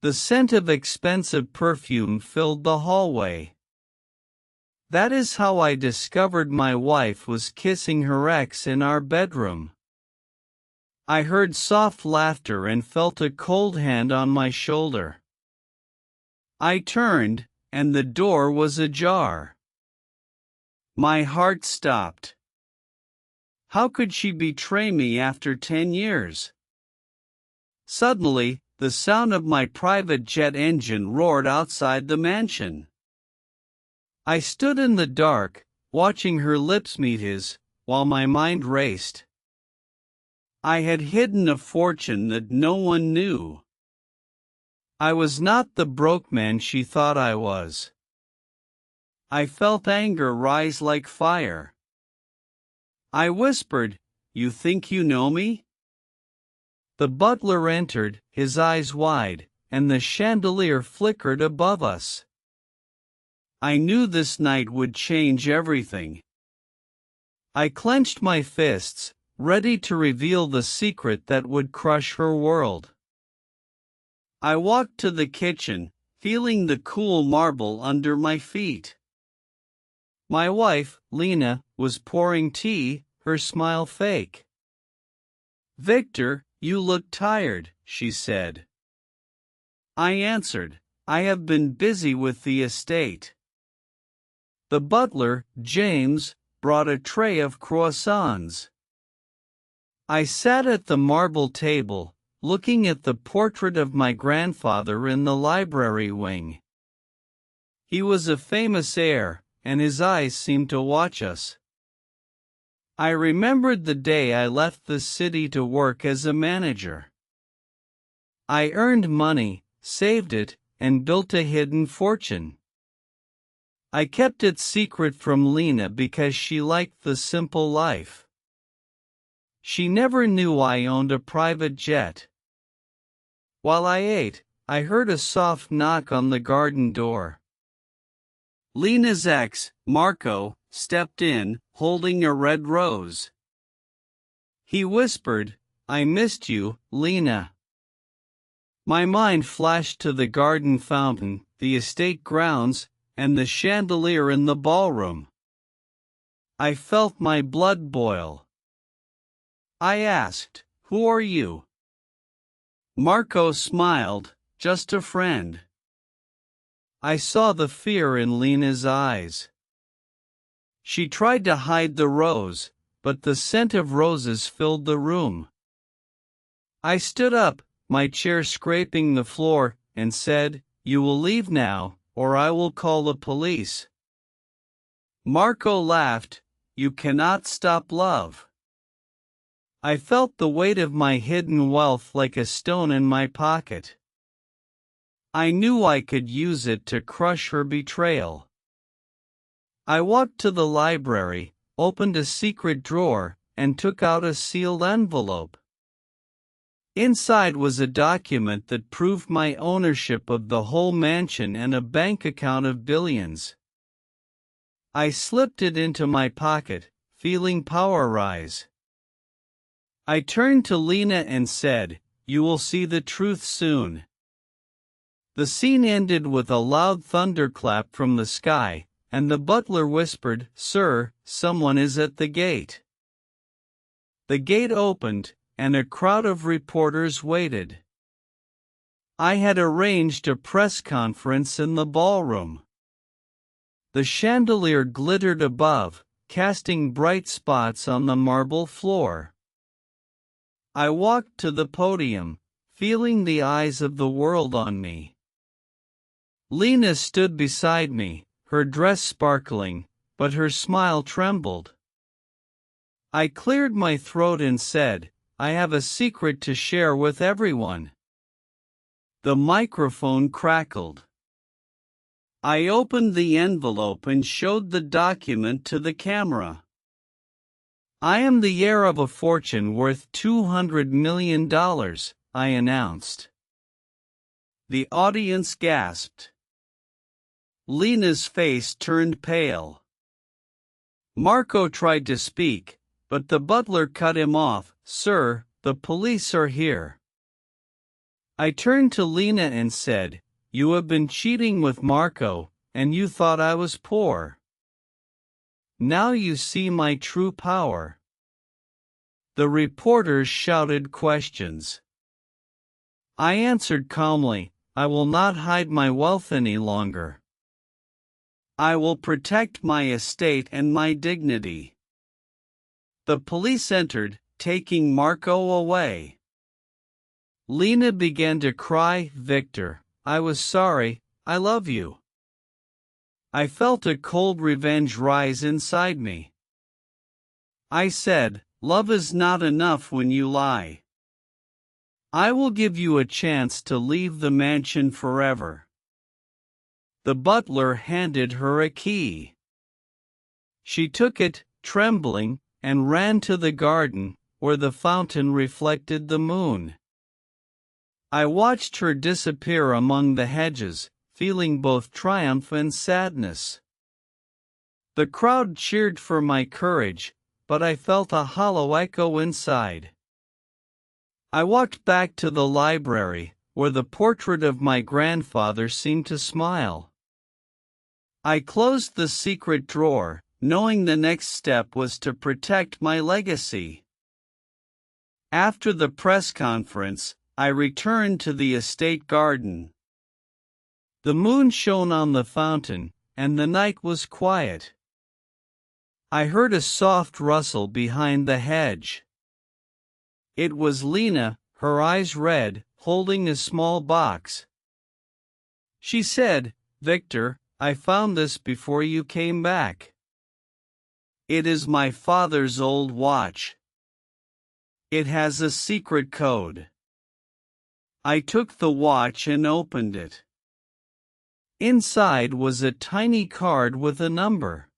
The scent of expensive perfume filled the hallway. That is how I discovered my wife was kissing her ex in our bedroom. I heard soft laughter and felt a cold hand on my shoulder. I turned, and the door was ajar. My heart stopped. How could she betray me after 10 years? Suddenly, the sound of my private jet engine roared outside the mansion. I stood in the dark, watching her lips meet his, while my mind raced. I had hidden a fortune that no one knew. I was not the broke man she thought I was. I felt anger rise like fire. I whispered, "You think you know me?" The butler entered, his eyes wide, and the chandelier flickered above us. I knew this night would change everything. I clenched my fists, ready to reveal the secret that would crush her world. I walked to the kitchen, feeling the cool marble under my feet. My wife, Lena, was pouring tea, her smile fake. "Victor, you look tired," she said. I answered, "I have been busy with the estate." The butler, James, brought a tray of croissants. I sat at the marble table, looking at the portrait of my grandfather in the library wing. He was a famous heir, and his eyes seemed to watch us. I remembered the day I left the city to work as a manager. I earned money, saved it, and built a hidden fortune. I kept it secret from Lena because she liked the simple life. She never knew I owned a private jet. While I ate, I heard a soft knock on the garden door. Lena's ex, Marco, stepped in, holding a red rose. He whispered, "I missed you, Lena." My mind flashed to the garden fountain, the estate grounds, and the chandelier in the ballroom. I felt my blood boil. I asked, "Who are you?" Marco smiled, "Just a friend." I saw the fear in Lena's eyes. She tried to hide the rose, but the scent of roses filled the room. I stood up, my chair scraping the floor, and said, "You will leave now, or I will call the police." Marco laughed, "You cannot stop love." I felt the weight of my hidden wealth like a stone in my pocket. I knew I could use it to crush her betrayal. I walked to the library, opened a secret drawer, and took out a sealed envelope. Inside was a document that proved my ownership of the whole mansion and a bank account of billions. I slipped it into my pocket, feeling power rise. I turned to Lena and said, "You will see the truth soon." The scene ended with a loud thunderclap from the sky, and the butler whispered, "Sir, someone is at the gate." The gate opened, and a crowd of reporters waited. I had arranged a press conference in the ballroom. The chandelier glittered above, casting bright spots on the marble floor. I walked to the podium, feeling the eyes of the world on me. Lena stood beside me, her dress sparkling, but her smile trembled. I cleared my throat and said, "I have a secret to share with everyone." The microphone crackled. I opened the envelope and showed the document to the camera. "I am the heir of a fortune worth $200 million, I announced. The audience gasped. Lena's face turned pale. Marco tried to speak, but the butler cut him off. "Sir, the police are here." I turned to Lena and said, "You have been cheating with Marco, and you thought I was poor. Now you see my true power." The reporters shouted questions. I answered calmly, "I will not hide my wealth any longer. I will protect my estate and my dignity." The police entered, taking Marco away. Lena began to cry, "Victor, I was sorry, I love you." I felt a cold revenge rise inside me. I said, "Love is not enough when you lie. I will give you a chance to leave the mansion forever." The butler handed her a key. She took it, trembling, and ran to the garden, where the fountain reflected the moon. I watched her disappear among the hedges, feeling both triumph and sadness. The crowd cheered for my courage, but I felt a hollow echo inside. I walked back to the library, where the portrait of my grandfather seemed to smile. I closed the secret drawer, knowing the next step was to protect my legacy. After the press conference, I returned to the estate garden. The moon shone on the fountain, and the night was quiet. I heard a soft rustle behind the hedge. It was Lena, her eyes red, holding a small box. She said, "Victor, I found this before you came back. It is my father's old watch. It has a secret code." I took the watch and opened it. Inside was a tiny card with a number.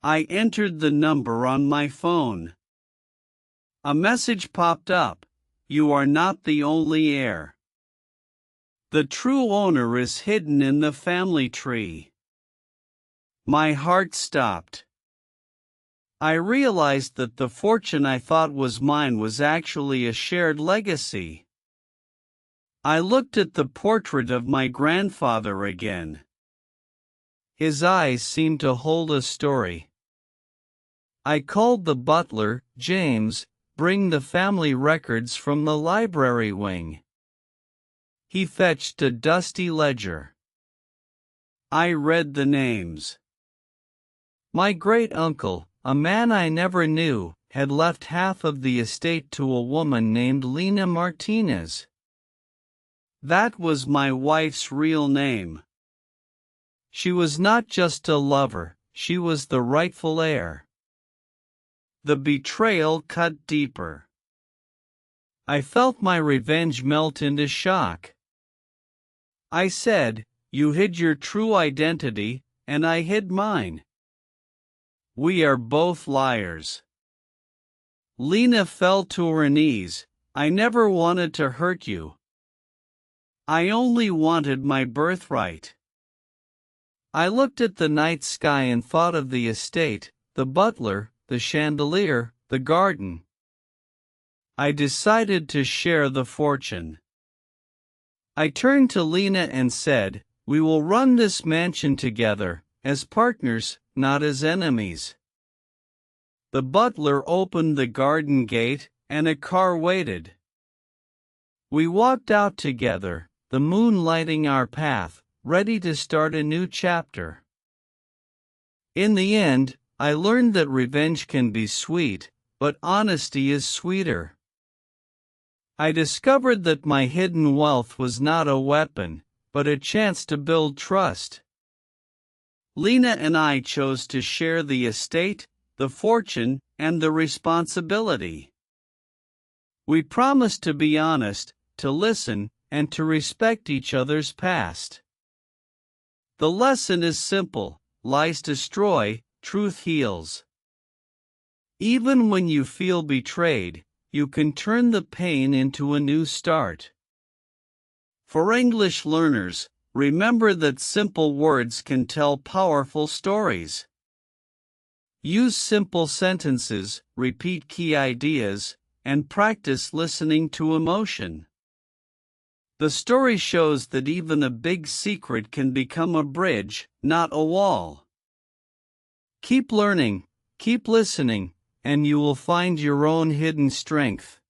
I entered the number on my phone. A message popped up: "You are not the only heir. The true owner is hidden in the family tree." My heart stopped. I realized that the fortune I thought was mine was actually a shared legacy. I looked at the portrait of my grandfather again. His eyes seemed to hold a story. I called the butler, "James, bring the family records from the library wing." He fetched a dusty ledger. I read the names. My great-uncle, a man I never knew, had left half of the estate to a woman named Lena Martinez. That was my wife's real name. She was not just a lover, she was the rightful heir. The betrayal cut deeper. I felt my revenge melt into shock. I said, "You hid your true identity, and I hid mine. We are both liars." Lena fell to her knees. "I never wanted to hurt you. I only wanted my birthright." I looked at the night sky and thought of the estate, the butler, the chandelier, the garden. I decided to share the fortune. I turned to Lena and said, "We will run this mansion together, as partners, not as enemies." The butler opened the garden gate, and a car waited. We walked out together, the moon lighting our path, ready to start a new chapter. In the end, I learned that revenge can be sweet, but honesty is sweeter. I discovered that my hidden wealth was not a weapon, but a chance to build trust. Lena and I chose to share the estate, the fortune, and the responsibility. We promised to be honest, to listen, and to respect each other's past. The lesson is simple: lies destroy, truth heals. Even when you feel betrayed, you can turn the pain into a new start. For English learners, remember that simple words can tell powerful stories. Use simple sentences, repeat key ideas, and practice listening to emotion. The story shows that even a big secret can become a bridge, not a wall. Keep learning, keep listening, and you will find your own hidden strength.